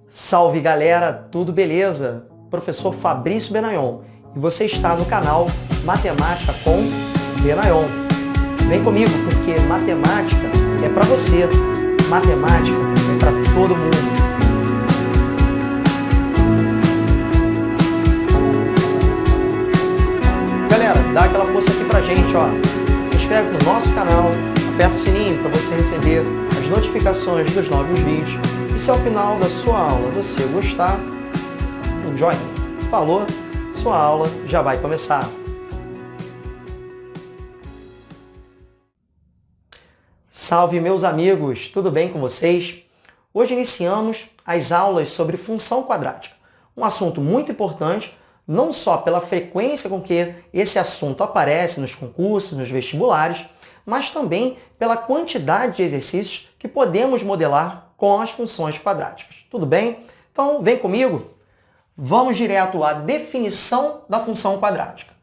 Salve galera, tudo beleza? Professor Fabrício Benayon e você está no canal Matemática com Benayon. Vem comigo porque matemática é para você, matemática é para todo mundo. Galera, dá aquela força aqui pra gente, ó. Se inscreve no nosso canal, aperta o sininho para você receber as notificações dos novos vídeos. E se ao final da sua aula você gostar, um joinha. Falou, sua aula já vai começar. Salve meus amigos, tudo bem com vocês? Hoje iniciamos as aulas sobre função quadrática, um assunto muito importante, não só pela frequência com que esse assunto aparece nos concursos, nos vestibulares, mas também pela quantidade de exercícios que podemos modelar com as funções quadráticas. Tudo bem? Então, vem comigo. Vamos direto à definição da função quadrática.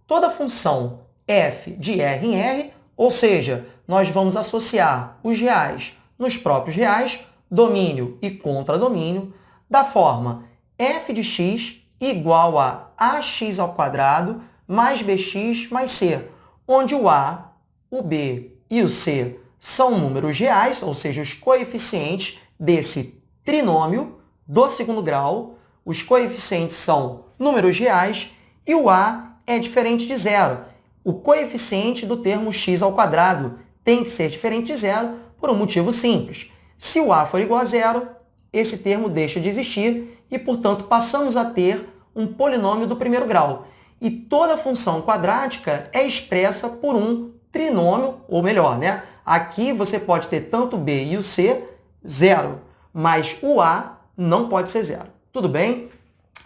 Toda função f de R em R, ou seja, nós vamos associar os reais nos próprios reais, domínio e contradomínio, da forma f de x igual a ax ao quadrado mais bx mais c, onde o a, o b e o c são números reais, ou seja, os coeficientes desse trinômio do segundo grau. Os coeficientes são números reais e o a é diferente de zero. O coeficiente do termo x ao quadrado tem que ser diferente de zero por um motivo simples. Se o a for igual a zero, esse termo deixa de existir e, portanto, passamos a ter um polinômio do primeiro grau. E toda função quadrática é expressa por um trinômio, ou melhor, né? Aqui você pode ter tanto o b e o c, zero, mas o a não pode ser zero. Tudo bem?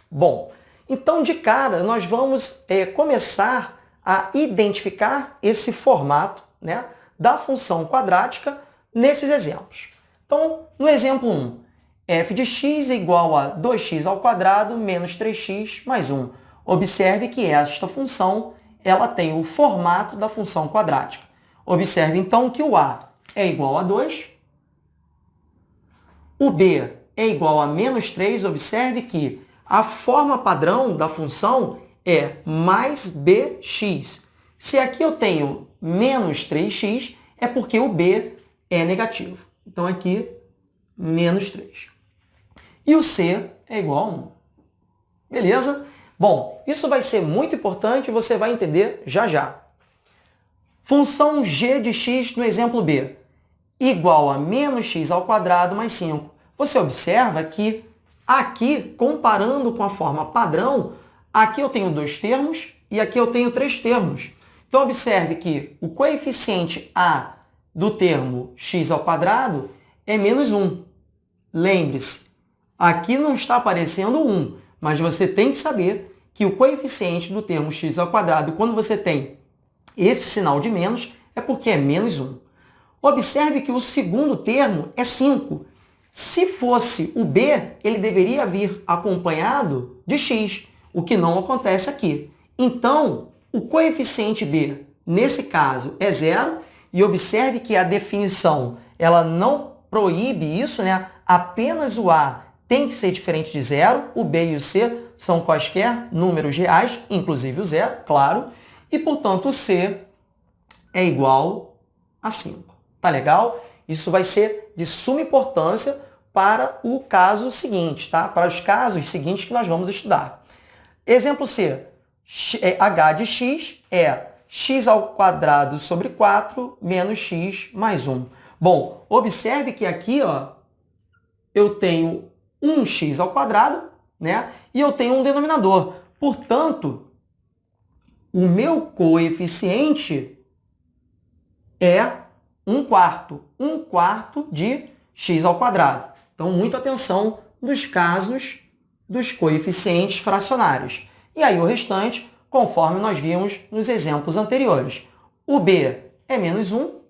Bom, então de cara nós vamos começar a identificar esse formato, né, da função quadrática nesses exemplos. Então, no exemplo 1, f de x é igual a 2x ao quadrado menos 3x mais 1. Observe que esta função ela tem o formato da função quadrática. Observe, então, que o a é igual a 2, o b é igual a menos 3. Observe que a forma padrão da função é mais bx. Se aqui eu tenho menos 3x, é porque o b é negativo. Então, aqui, menos 3. E o c é igual a 1. Beleza? Bom, isso vai ser muito importante e você vai entender já já. Função g de x no exemplo b, igual a menos x ao quadrado mais 5. Você observa que aqui, comparando com a forma padrão, aqui eu tenho 2 termos e aqui eu tenho 3 termos. Então, observe que o coeficiente a do termo x ao quadrado é menos 1. Lembre-se, aqui não está aparecendo 1, mas você tem que saber que o coeficiente do termo x ao quadrado, quando você tem esse sinal de menos, é porque é menos 1. Observe que o segundo termo é 5. Se fosse o b, ele deveria vir acompanhado de x, o que não acontece aqui. Então, o coeficiente b, nesse caso, é 0, e observe que a definição ela não proíbe isso, né? Apenas o a tem que ser diferente de 0, o b e o c são quaisquer números reais, inclusive o 0, claro, e, portanto, o c é igual a 5. Tá legal? Isso vai ser de suma importância para o caso seguinte, tá? Para os casos seguintes que nós vamos estudar. Exemplo C. h de x é x ao quadrado sobre 4 menos x mais 1. Bom, observe que aqui, ó, eu tenho 1x ao quadrado, né? E eu tenho um denominador. Portanto, o meu coeficiente é 1/4. 1/4 de x ao quadrado. Então, muita atenção nos casos dos coeficientes fracionários. E aí o restante, conforme nós vimos nos exemplos anteriores. O b é menos 1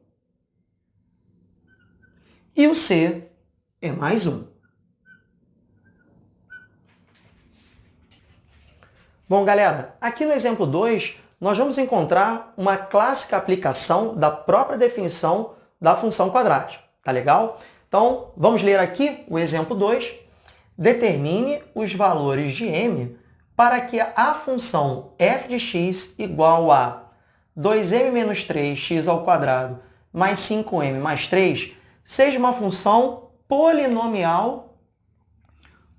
e o c é mais 1. Bom, galera, aqui no exemplo 2, nós vamos encontrar uma clássica aplicação da própria definição da função quadrática. Tá legal? Então, vamos ler aqui o exemplo 2. Determine os valores de m para que a função f de x igual a 2m menos 3x ao quadrado mais 5m mais 3 seja uma função polinomial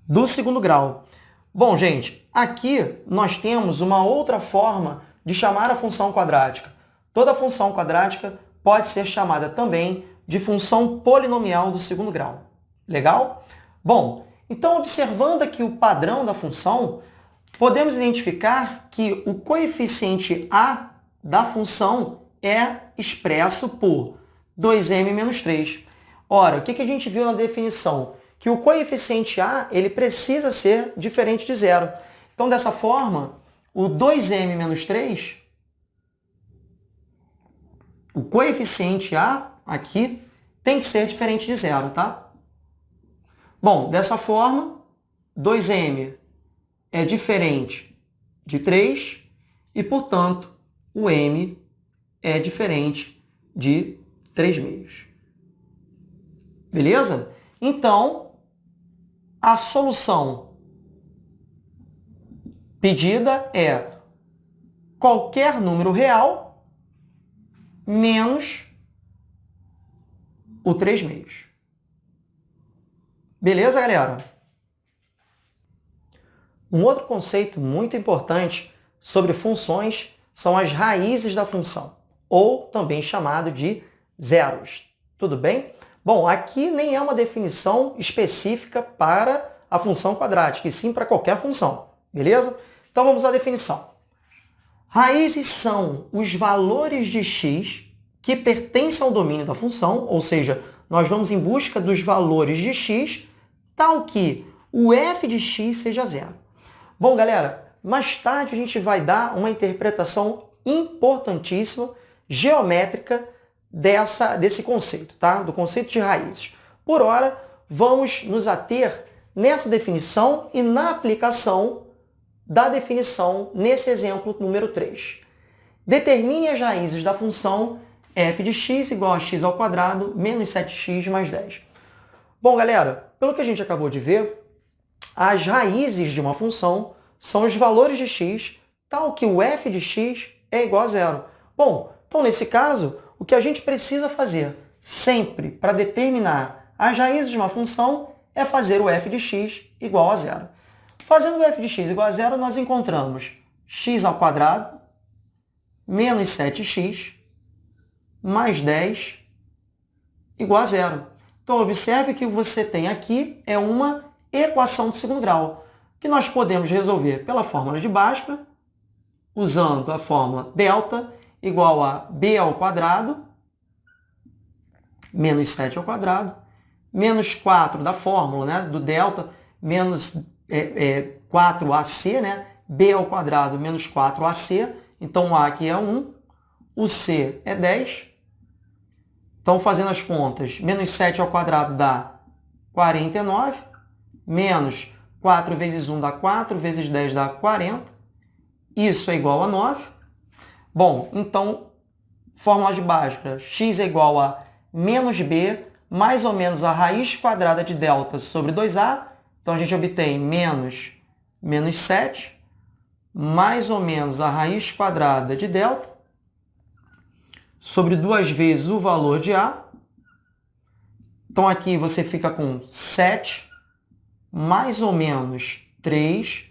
do segundo grau. Bom, gente, aqui nós temos uma outra forma de chamar a função quadrática. Toda função quadrática pode ser chamada também de função polinomial do segundo grau. Legal? Bom, então observando aqui o padrão da função, podemos identificar que o coeficiente a da função é expresso por 2m menos 3. Ora, o que a gente viu na definição? Que o coeficiente a ele precisa ser diferente de zero. Então, dessa forma, o 2m menos 3, o coeficiente a aqui tem que ser diferente de zero, tá? Bom, dessa forma, 2m é diferente de 3 e, portanto, o m é diferente de 3 meios. Beleza? Então, a solução pedida é qualquer número real menos o 3 meios. Beleza, galera? Um outro conceito muito importante sobre funções são as raízes da função, ou também chamado de zeros. Tudo bem? Bom, aqui nem é uma definição específica para a função quadrática, e sim para qualquer função. Beleza? Então vamos à definição. Raízes são os valores de x que pertencem ao domínio da função, ou seja, nós vamos em busca dos valores de x, tal que o f de x seja zero. Bom, galera, mais tarde a gente vai dar uma interpretação importantíssima, geométrica, desse conceito, tá? Do conceito de raízes. Por hora, vamos nos ater nessa definição e na aplicação da definição nesse exemplo número 3. Determine as raízes da função f de x igual a x ao quadrado menos 7x mais 10. Bom, galera, pelo que a gente acabou de ver, as raízes de uma função são os valores de x, tal que o f de x é igual a zero. Bom, então nesse caso, o que a gente precisa fazer sempre para determinar as raízes de uma função é fazer o f de x igual a zero. Fazendo o f de x igual a zero, nós encontramos x ao quadrado menos 7x mais 10 igual a zero. Então, observe que o que você tem aqui é uma equação de segundo grau, que nós podemos resolver pela fórmula de Bhaskara, usando a fórmula delta igual a b ao quadrado, menos 7 ao quadrado, menos 4 da fórmula, né, do delta, menos 4ac, né, b ao quadrado menos 4ac, então o a aqui é 1, o c é 10. Então, fazendo as contas, menos 7 ao quadrado dá 49, menos 4 vezes 1 dá 4, vezes 10 dá 40. Isso é igual a 9. Bom, então, fórmula de Bhaskara, x é igual a menos b, mais ou menos a raiz quadrada de delta sobre 2a. Então, a gente obtém menos 7, mais ou menos a raiz quadrada de delta, sobre 2 vezes o valor de a. Então, aqui você fica com 7, mais ou menos 3,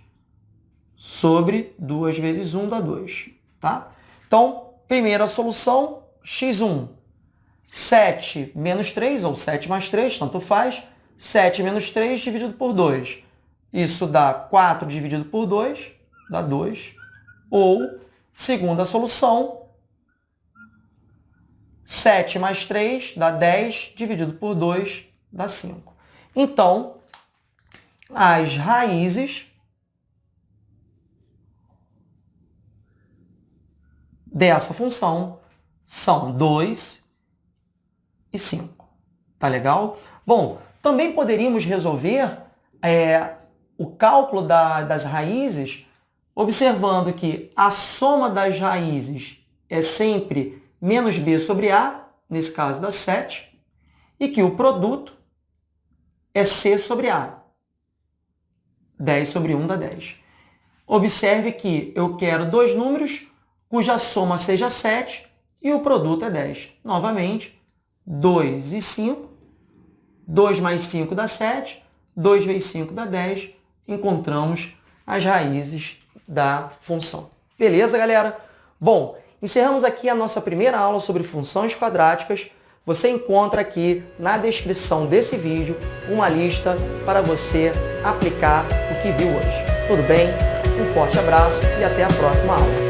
sobre 2 vezes 1 dá 2. Tá? Então, primeira solução, x1, 7 menos 3, ou 7 mais 3, tanto faz. 7 menos 3 dividido por 2. Isso dá 4 dividido por 2, dá 2. Ou, segunda solução, 7 mais 3 dá 10, dividido por 2 dá 5. Então, as raízes dessa função são 2 e 5. Tá legal? Bom, também poderíamos resolver o cálculo das raízes observando que a soma das raízes é sempre menos b sobre a, nesse caso dá 7, e que o produto é c sobre a. 10 sobre 1 dá 10. Observe que eu quero dois números cuja soma seja 7 e o produto é 10. Novamente, 2 e 5. 2 mais 5 dá 7. 2 vezes 5 dá 10. Encontramos as raízes da função. Beleza, galera? Bom, encerramos aqui a nossa primeira aula sobre funções quadráticas. Você encontra aqui na descrição desse vídeo uma lista para você aplicar o que viu hoje. Tudo bem? Um forte abraço e até a próxima aula.